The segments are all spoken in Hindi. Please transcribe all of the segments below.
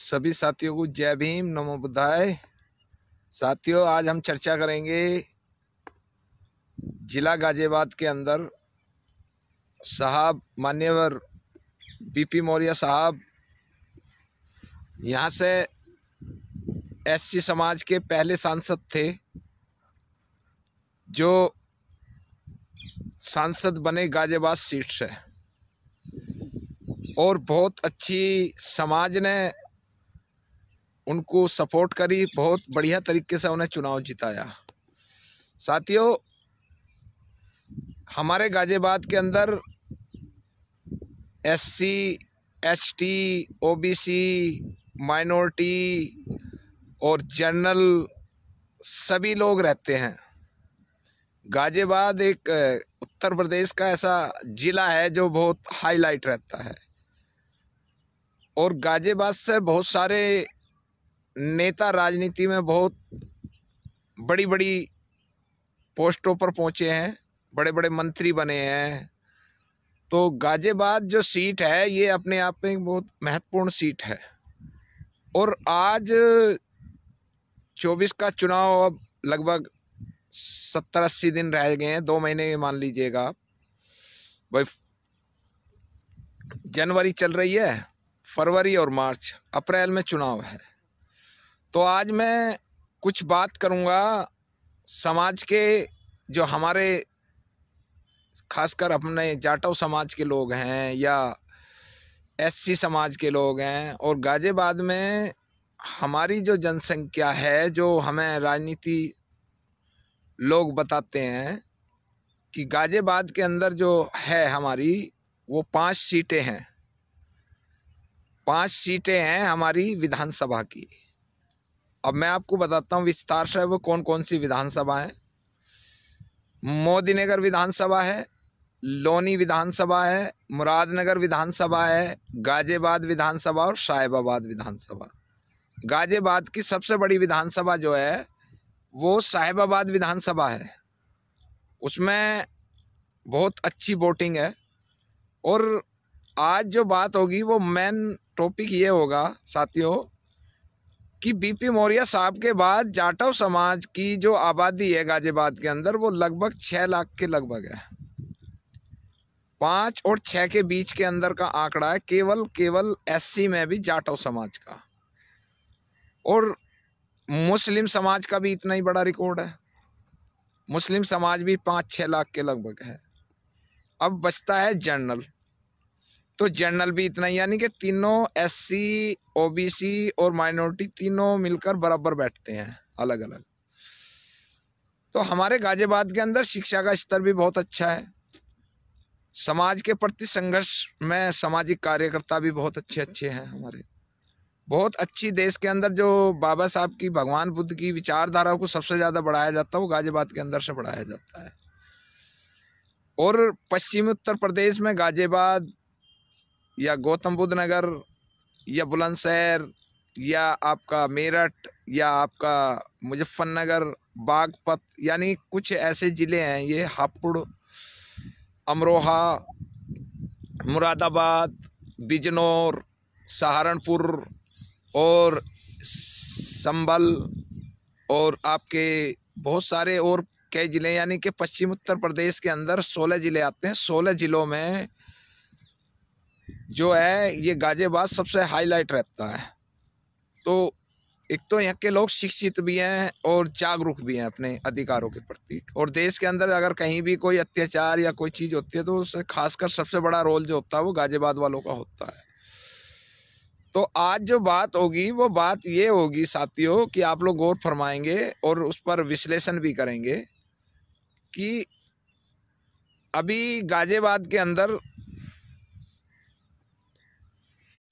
सभी साथियों को जय भीम, नमो बुद्धाय। साथियों, आज हम चर्चा करेंगे जिला गाजियाबाद के अंदर साहब मान्यवर बीपी मौर्य साहब यहाँ से एससी समाज के पहले सांसद थे, जो सांसद बने गाजियाबाद सीट से, और बहुत अच्छी समाज ने उनको सपोर्ट करी, बहुत बढ़िया तरीके से उन्हें चुनाव जिताया। साथियों, हमारे गाजियाबाद के अंदर एससी, एसटी, ओबीसी, माइनॉरिटी और जनरल सभी लोग रहते हैं। गाजियाबाद एक उत्तर प्रदेश का ऐसा जिला है जो बहुत हाईलाइट रहता है, और गाजियाबाद से बहुत सारे नेता राजनीति में बहुत बड़ी बड़ी पोस्टों पर पहुंचे हैं, बड़े बड़े मंत्री बने हैं। तो गाजियाबाद जो सीट है ये अपने आप में एक बहुत महत्वपूर्ण सीट है। और आज 24 का चुनाव अब लगभग 70-80 दिन रह गए हैं, 2 महीने मान लीजिएगा आप। भाई, जनवरी चल रही है, फरवरी और मार्च, अप्रैल में चुनाव है। तो आज मैं कुछ बात करूंगा समाज के, जो हमारे खासकर अपने जाटव समाज के लोग हैं या एससी समाज के लोग हैं, और गाजियाबाद में हमारी जो जनसंख्या है, जो हमें राजनीति लोग बताते हैं कि गाजियाबाद के अंदर जो है हमारी, वो 5 सीटें हैं। 5 सीटें हैं हमारी विधानसभा की। अब मैं आपको बताता हूँ विस्तार से वो कौन कौन सी विधानसभा है। मोदीनगर विधानसभा है, लोनी विधानसभा है, मुरादनगर विधानसभा है, गाजियाबाद विधानसभा और साहिबाबाद विधानसभा। गाजियाबाद की सबसे बड़ी विधानसभा जो है वो साहिबाबाद विधानसभा है। उसमें बहुत अच्छी वोटिंग है। और आज जो बात होगी वो मेन टॉपिक ये होगा साथियों कि बीपी मौर्य साहब के बाद जाटव समाज की जो आबादी है गाजियाबाद के अंदर, वो लगभग 6 लाख के लगभग है। 5 और 6 के बीच के अंदर का आंकड़ा है केवल एससी में भी जाटव समाज का। और मुस्लिम समाज का भी इतना ही बड़ा रिकॉर्ड है। मुस्लिम समाज भी 5-6 लाख के लगभग है। अब बचता है जनरल, तो जनरल भी इतना ही, यानी कि तीनों एससी, ओबीसी और माइनॉरिटी तीनों मिलकर बराबर बैठते हैं अलग अलग। तो हमारे गाजियाबाद के अंदर शिक्षा का स्तर भी बहुत अच्छा है। समाज के प्रति संघर्ष में सामाजिक कार्यकर्ता भी बहुत अच्छे हैं हमारे। बहुत अच्छी, देश के अंदर जो बाबा साहब की, भगवान बुद्ध की विचारधारा को सबसे ज़्यादा बढ़ाया जाता है वो गाजियाबाद के अंदर से बढ़ाया जाता है। और पश्चिमी उत्तर प्रदेश में गाजियाबाद या गौतम बुद्ध नगर या बुलंदशहर या आपका मेरठ या आपका मुजफ्फरनगर, बागपत, यानी कुछ ऐसे ज़िले हैं, ये हापुड़, अमरोहा, मुरादाबाद, बिजनौर, सहारनपुर और संभल, और आपके बहुत सारे और कई ज़िले, यानी कि पश्चिम उत्तर प्रदेश के अंदर 16 ज़िले आते हैं। 16 ज़िलों में जो है ये गाजियाबाद सबसे हाईलाइट रहता है। तो एक तो यहाँ के लोग शिक्षित भी हैं और जागरूक भी हैं अपने अधिकारों के प्रति। और देश के अंदर अगर कहीं भी कोई अत्याचार या कोई चीज़ होती है तो उससे खासकर सबसे बड़ा रोल जो होता है वो गाजियाबाद वालों का होता है। तो आज जो बात होगी वो बात ये होगी साथियों कि आप लोग गौर फरमाएंगे और उस पर विश्लेषण भी करेंगे कि अभी गाजियाबाद के अंदर,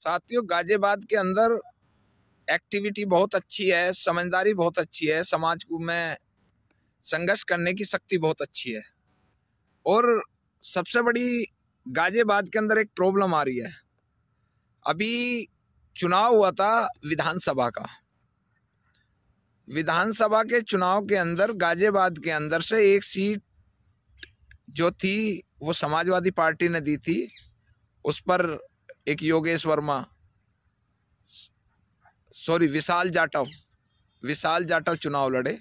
साथियों, गाजियाबाद के अंदर एक्टिविटी बहुत अच्छी है, समझदारी बहुत अच्छी है, समाज को में संघर्ष करने की शक्ति बहुत अच्छी है। और सबसे बड़ी गाजियाबाद के अंदर एक प्रॉब्लम आ रही है। अभी चुनाव हुआ था विधानसभा का। विधानसभा के चुनाव के अंदर गाजियाबाद के अंदर से एक सीट जो थी वो समाजवादी पार्टी ने दी थी। उस पर एक योगेश वर्मा सॉरी विशाल जाटव चुनाव लड़े,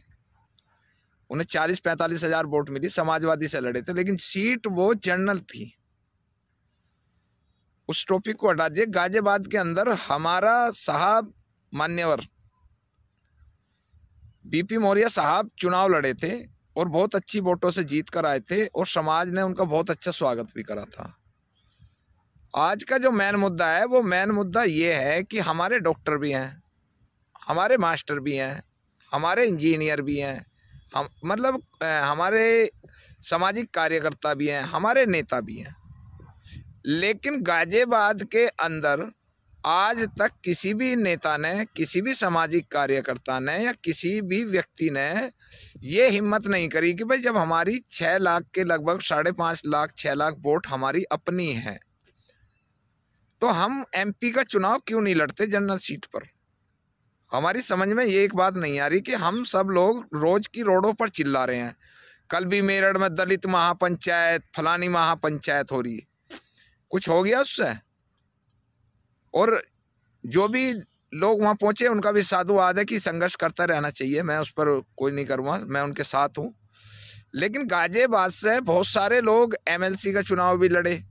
उन्हें 40-45 हजार वोट मिली, समाजवादी से लड़े थे, लेकिन सीट वो जनरल थी। उस टॉपिक को हटा दिए। गाजियाबाद के अंदर हमारा साहब मान्यवर बीपी मौर्य साहब चुनाव लड़े थे और बहुत अच्छी वोटों से जीत कर आए थे और समाज ने उनका बहुत अच्छा स्वागत भी करा था। आज का जो मेन मुद्दा है, वो मेन मुद्दा ये है कि हमारे डॉक्टर भी हैं, हमारे मास्टर भी हैं, हमारे इंजीनियर भी हैं, हम मतलब हमारे सामाजिक कार्यकर्ता भी हैं, हमारे नेता भी हैं। लेकिन गाजियाबाद के अंदर आज तक किसी भी नेता ने, किसी भी सामाजिक कार्यकर्ता ने या किसी भी व्यक्ति ने ये हिम्मत नहीं करी कि भाई जब हमारी 6 लाख के लगभग 5.5 लाख 6 लाख वोट हमारी अपनी है, तो हम एमपी का चुनाव क्यों नहीं लड़ते जनरल सीट पर। हमारी समझ में ये एक बात नहीं आ रही कि हम सब लोग रोज की रोडों पर चिल्ला रहे हैं। कल भी मेरठ में दलित महापंचायत, फलानी महापंचायत हो रही है, कुछ हो गया उससे? और जो भी लोग वहाँ पहुँचे उनका भी साधुवाद है कि संघर्ष करता रहना चाहिए, मैं उस पर कोई नहीं करूँगा, मैं उनके साथ हूँ। लेकिन गाजियाबाद से बहुत सारे लोग एमएलसी का चुनाव भी लड़े,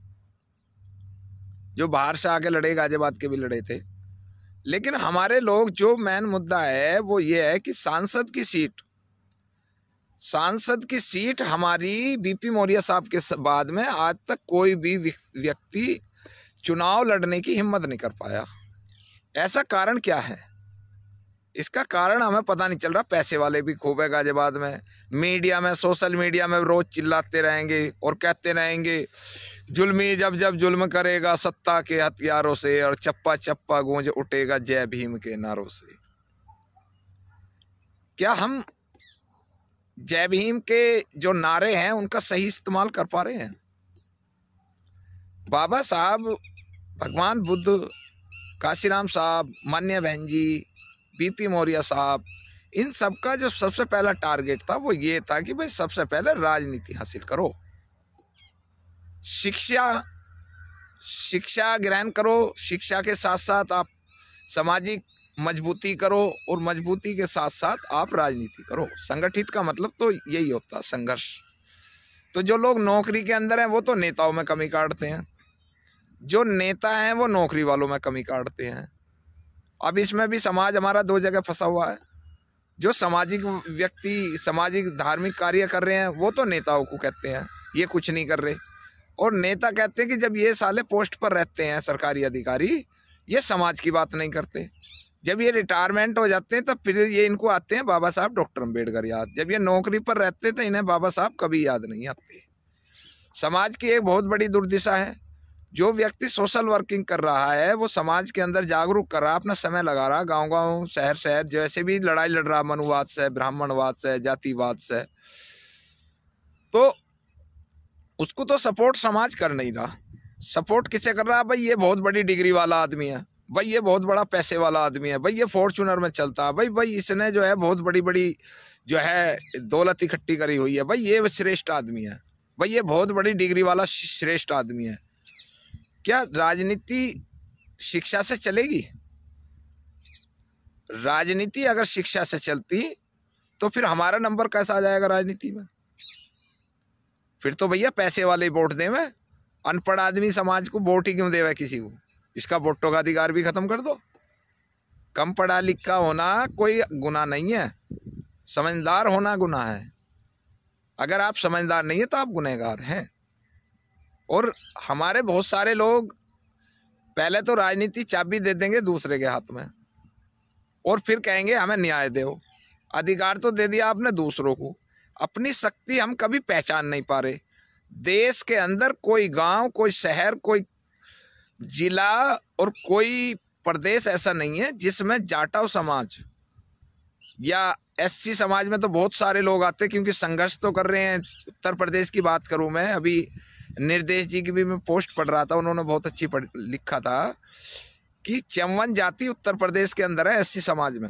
जो बाहर से आके लड़े, गाजियाबाद के भी लड़े थे। लेकिन हमारे लोग, जो मेन मुद्दा है वो ये है कि सांसद की सीट हमारी बीपी मौर्य साहब के बाद में आज तक कोई भी व्यक्ति चुनाव लड़ने की हिम्मत नहीं कर पाया। ऐसा कारण क्या है? इसका कारण हमें पता नहीं चल रहा। पैसे वाले भी खूब है गाजियाबाद में, मीडिया में, सोशल मीडिया में रोज चिल्लाते रहेंगे और कहते रहेंगे जुल्मी जब जब जुल्म करेगा सत्ता के हथियारों से, और चप्पा चप्पा गूंज उठेगा जय भीम के नारों से। क्या हम जय भीम के जो नारे हैं उनका सही इस्तेमाल कर पा रहे हैं? बाबा साहब, भगवान बुद्ध, काशीराम साहब, मान्य बहन जी, बीपी मौर्य साहब, इन सब का जो सबसे पहला टारगेट था वो ये था कि भाई सबसे पहले राजनीति हासिल करो, शिक्षा ग्रहण करो, शिक्षा के साथ साथ आप सामाजिक मजबूती करो और मजबूती के साथ साथ आप राजनीति करो। संगठित का मतलब तो यही होता, संघर्ष। तो जो लोग नौकरी के अंदर हैं वो तो नेताओं में कमी काटते हैं, जो नेता हैं वो नौकरी वालों में कमी काटते हैं। अब इसमें भी समाज हमारा 2 जगह फंसा हुआ है। जो सामाजिक व्यक्ति सामाजिक धार्मिक कार्य कर रहे हैं वो तो नेताओं को कहते हैं ये कुछ नहीं कर रहे, और नेता कहते हैं कि जब ये साले पोस्ट पर रहते हैं सरकारी अधिकारी, ये समाज की बात नहीं करते। जब ये रिटायरमेंट हो जाते हैं तब फिर ये इनको आते हैं बाबा साहब डॉक्टर अम्बेडकर याद। जब ये नौकरी पर रहते हैं तो इन्हें बाबा साहब कभी याद नहीं आते। समाज की एक बहुत बड़ी दुर्दिशा है। जो व्यक्ति सोशल वर्किंग कर रहा है वो समाज के अंदर जागरूक कर रहा है, अपना समय लगा रहा, गांव-गांव, शहर-शहर, जैसे भी लड़ाई लड़ रहा, मनुवाद से, ब्राह्मणवाद से, जातिवाद से, तो उसको तो सपोर्ट समाज कर नहीं रहा। सपोर्ट किसे कर रहा है? भाई ये बहुत बड़ी डिग्री वाला आदमी है, भाई ये बहुत बड़ा पैसे वाला आदमी है, भाई ये फॉर्चूनर में चलता है, भाई इसने जो है बहुत बड़ी बड़ी जो है दौलत इकट्ठी करी हुई है, भाई ये श्रेष्ठ आदमी है, भाई ये बहुत बड़ी डिग्री वाला श्रेष्ठ आदमी है। क्या राजनीति शिक्षा से चलेगी? राजनीति अगर शिक्षा से चलती तो फिर हमारा नंबर कैसा आ जाएगा राजनीति में? फिर तो भैया पैसे वाले वोट देवे, अनपढ़ आदमी समाज को वोट ही क्यों देवे किसी को? इसका वोटों का अधिकार भी खत्म कर दो। कम पढ़ा लिखा होना कोई गुनाह नहीं है, समझदार होना गुनाह है। अगर आप समझदार नहीं है तो आप गुनहगार हैं। और हमारे बहुत सारे लोग पहले तो राजनीति चाबी दे देंगे दूसरे के हाथ में, और फिर कहेंगे हमें न्याय दो। अधिकार तो दे दिया आपने दूसरों को, अपनी शक्ति हम कभी पहचान नहीं पा रहे। देश के अंदर कोई गांव, कोई शहर, कोई जिला और कोई प्रदेश ऐसा नहीं है जिसमें जाटव समाज या एससी समाज में तो बहुत सारे लोग आते, क्योंकि संघर्ष तो कर रहे हैं। उत्तर प्रदेश की बात करूं मैं, अभी निर्देश जी की भी मैं पोस्ट पढ़ रहा था, उन्होंने बहुत अच्छी लिखा था कि 54 जाति उत्तर प्रदेश के अंदर है एससी समाज में,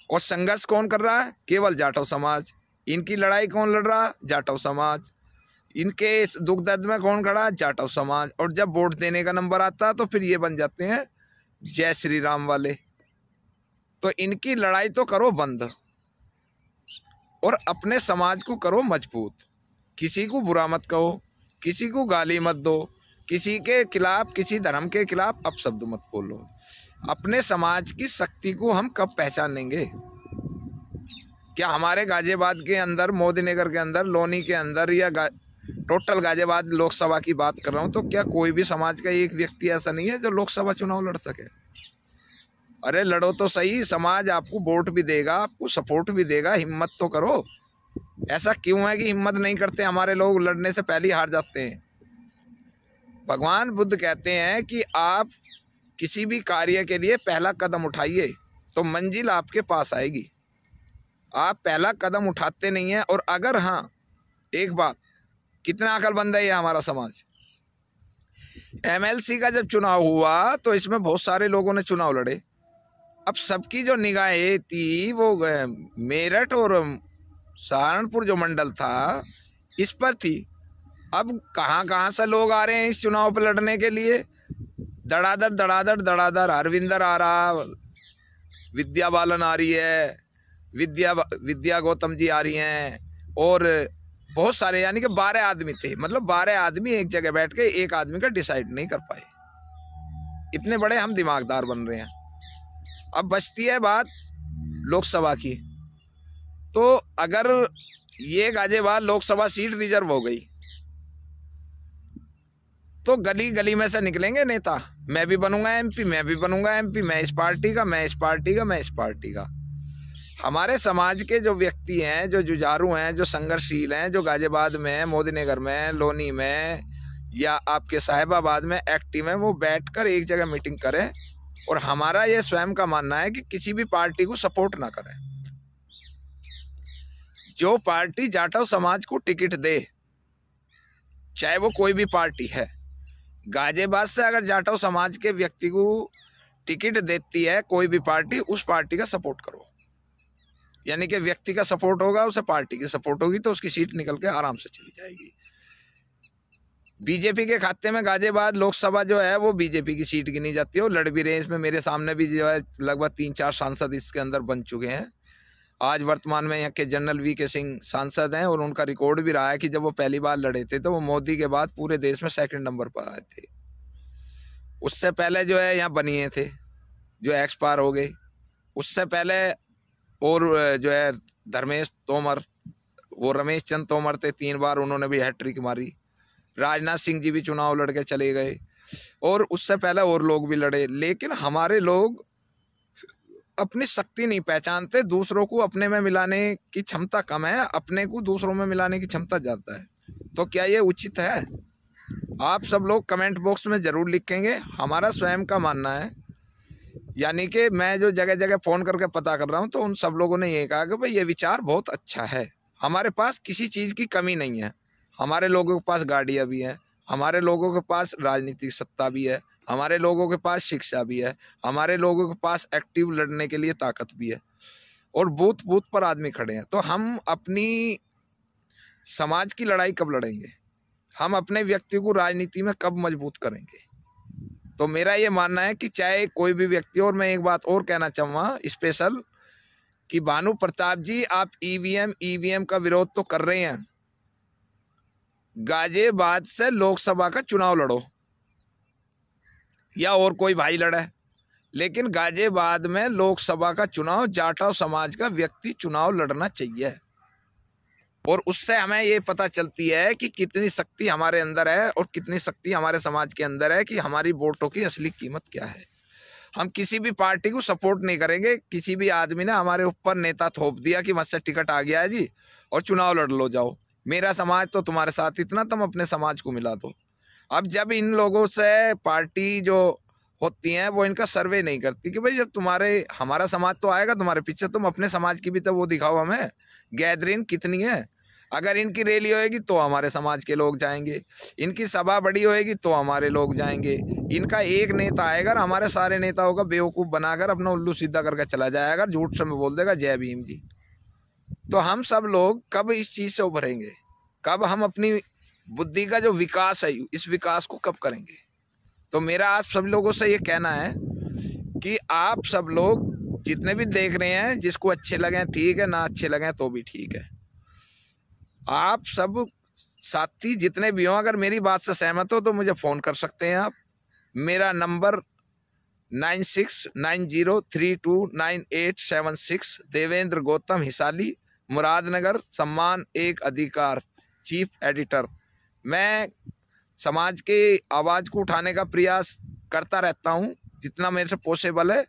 और संघर्ष कौन कर रहा है? केवल जाटव समाज। इनकी लड़ाई कौन लड़ रहा? जाटव समाज। इनके दुख दर्द में कौन खड़ा? जाटव समाज। और जब वोट देने का नंबर आता तो फिर ये बन जाते हैं जय श्री राम वाले। तो इनकी लड़ाई तो करो बंद और अपने समाज को करो मजबूत। किसी को बुरा मत कहो, किसी को गाली मत दो, किसी के खिलाफ, किसी धर्म के खिलाफ अपशब्द मत बोलो। अपने समाज की शक्ति को हम कब पहचानेंगे? क्या हमारे गाजियाबाद के अंदर, मोदीनगर के अंदर, लोनी के अंदर या टोटल गाजियाबाद लोकसभा की बात कर रहा हूँ, तो क्या कोई भी समाज का एक व्यक्ति ऐसा नहीं है जो लोकसभा चुनाव लड़ सके? अरे लड़ो तो सही, समाज आपको वोट भी देगा, आपको सपोर्ट भी देगा, हिम्मत तो करो। ऐसा क्यों है कि हिम्मत नहीं करते? हमारे लोग लड़ने से पहले ही हार जाते हैं। भगवान बुद्ध कहते हैं कि आप किसी भी कार्य के लिए पहला कदम उठाइए तो मंजिल आपके पास आएगी। आप पहला कदम उठाते नहीं हैं। और अगर हाँ, एक बात, कितना अकलमंद है ये हमारा समाज। MLC का जब चुनाव हुआ तो इसमें बहुत सारे लोगों ने चुनाव लड़े। अब सबकी जो निगाहें थी वो मेरठ और सहारनपुर जो मंडल था इस पर थी। अब कहाँ कहाँ से लोग आ रहे हैं इस चुनाव पर लड़ने के लिए? धड़ाधड़ धड़ाधड़ धड़ाधड़। हरविंदर आ रहा, विद्या बालन आ रही है, विद्या गौतम जी आ रही हैं, और बहुत सारे, यानी कि 12 आदमी थे। मतलब 12 आदमी एक जगह बैठ के एक आदमी का डिसाइड नहीं कर पाए। इतने बड़े हम दिमागदार बन रहे हैं। अब बचती है बात लोकसभा की। तो अगर ये गाजियाबाद लोकसभा सीट रिजर्व हो गई तो गली गली में से निकलेंगे नेता। मैं भी बनूंगा MP, मैं भी बनूंगा MP, मैं इस पार्टी का, मैं इस पार्टी का, मैं इस पार्टी का। हमारे समाज के जो व्यक्ति हैं, जो जुझारू हैं, जो संघर्षशील हैं, जो गाजियाबाद में, मोदीनगर में, लोनी में या आपके साहिबाबाद में एक्टिव हैं, वो बैठकर एक जगह मीटिंग करें। और हमारा ये स्वयं का मानना है कि किसी भी पार्टी को सपोर्ट ना करें। जो पार्टी जाटव समाज को टिकट दे, चाहे वो कोई भी पार्टी है, गाजियाबाद से अगर जाटव समाज के व्यक्ति को टिकट देती है कोई भी पार्टी, उस पार्टी का सपोर्ट करो। यानी कि व्यक्ति का सपोर्ट होगा, उसे पार्टी की सपोर्ट होगी, तो उसकी सीट निकल के आराम से चली जाएगी। बीजेपी के खाते में गाजियाबाद लोकसभा जो है वो बीजेपी की सीट गिनी जाती है। और लड़ भी रहे हैं इसमें। मेरे सामने भी जो है लगभग 3-4 सांसद इसके अंदर बन चुके हैं। आज वर्तमान में यहाँ के जनरल VK सिंह सांसद हैं, और उनका रिकॉर्ड भी रहा है कि जब वो पहली बार लड़े थे तो वो मोदी के बाद पूरे देश में 2nd नंबर पर आए थे। उससे पहले जो है यहाँ बनिए थे जो एक्सपायर हो गए। उससे पहले और जो है धर्मेश तोमर, वो रमेश चंद तोमर थे, 3 बार उन्होंने भी हैट्रिक मारी। राजनाथ सिंह जी भी चुनाव लड़ के चले गए, और उससे पहले और लोग भी लड़े। लेकिन हमारे लोग अपनी शक्ति नहीं पहचानते। दूसरों को अपने में मिलाने की क्षमता कम है, अपने को दूसरों में मिलाने की क्षमता ज़्यादा है। तो क्या ये उचित है? आप सब लोग कमेंट बॉक्स में ज़रूर लिखेंगे। हमारा स्वयं का मानना है, यानी कि मैं जो जगह जगह फ़ोन करके पता कर रहा हूँ, तो उन सब लोगों ने ये कहा कि भाई ये विचार बहुत अच्छा है। हमारे पास किसी चीज़ की कमी नहीं है। हमारे लोगों के पास गाड़ियाँ भी हैं, हमारे लोगों के पास राजनीतिक सत्ता भी है, हमारे लोगों के पास शिक्षा भी है, हमारे लोगों के पास एक्टिव लड़ने के लिए ताकत भी है, और बूथ बूथ पर आदमी खड़े हैं। तो हम अपनी समाज की लड़ाई कब लड़ेंगे? हम अपने व्यक्ति को राजनीति में कब मजबूत करेंगे? तो मेरा ये मानना है कि चाहे कोई भी व्यक्ति। और मैं एक बात और कहना चाहूँगा स्पेशल, कि भानु प्रताप जी, आप EVM का विरोध तो कर रहे हैं, गाजियाबाद से लोकसभा का चुनाव लड़ो, या और कोई भाई लड़े, लेकिन गाजियाबाद में लोकसभा का चुनाव जाटव समाज का व्यक्ति चुनाव लड़ना चाहिए। और उससे हमें ये पता चलती है कि कितनी शक्ति हमारे अंदर है और कितनी शक्ति हमारे समाज के अंदर है, कि हमारी वोटों की असली कीमत क्या है। हम किसी भी पार्टी को सपोर्ट नहीं करेंगे। किसी भी आदमी ने हमारे ऊपर नेता थोप दिया कि मुझसे टिकट आ गया है जी और चुनाव लड़ लो, जाओ, मेरा समाज तो तुम्हारे साथ इतना, तुम अपने समाज को मिला दो। अब जब इन लोगों से पार्टी जो होती हैं वो इनका सर्वे नहीं करती कि भाई जब हमारा समाज तो आएगा तुम्हारे पीछे, तुम अपने समाज की भी तो वो दिखाओ हमें, गैदरिंग कितनी है। अगर इनकी रैली होएगी तो हमारे समाज के लोग जाएंगे, इनकी सभा बड़ी होएगी तो हमारे लोग जाएंगे। इनका एक नेता आएगा, हमारे सारे नेताओं का बेवकूफ़ बनाकर अपना उल्लू सीधा करके चला जाएगा, झूठ से बोल देगा जय भीम जी। तो हम सब लोग कब इस चीज़ से उभरेंगे? कब हम अपनी बुद्धि का जो विकास है, इस विकास को कब करेंगे? तो मेरा आप सब लोगों से ये कहना है कि आप सब लोग जितने भी देख रहे हैं, जिसको अच्छे लगे ठीक है, ना अच्छे लगे तो भी ठीक है। आप सब साथी जितने भी हों, अगर मेरी बात से सहमत हो तो मुझे फ़ोन कर सकते हैं आप। मेरा नंबर 9690329876। देवेंद्र गौतम हिसाली, मुरादनगर, सम्मान एक अधिकार, चीफ एडिटर। मैं समाज के आवाज़ को उठाने का प्रयास करता रहता हूं जितना मेरे से पॉसिबल है।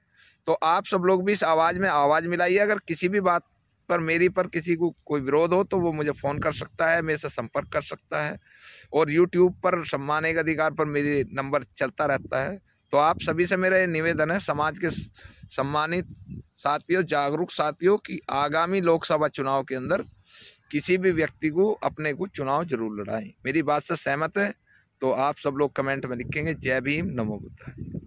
तो आप सब लोग भी इस आवाज़ में आवाज़ मिलाइए। अगर किसी भी बात पर मेरी पर किसी को कोई विरोध हो तो वो मुझे फ़ोन कर सकता है, मेरे से संपर्क कर सकता है। और यूट्यूब पर सम्मान एक अधिकार पर मेरी नंबर चलता रहता है। तो आप सभी से मेरा ये निवेदन है, समाज के सम्मानित साथियों, जागरूक साथियों, कि आगामी लोकसभा चुनाव के अंदर किसी भी व्यक्ति को अपने को चुनाव जरूर लड़ाएं। मेरी बात से सहमत है तो आप सब लोग कमेंट में लिखेंगे। जय भीम, नमो बुद्धाय।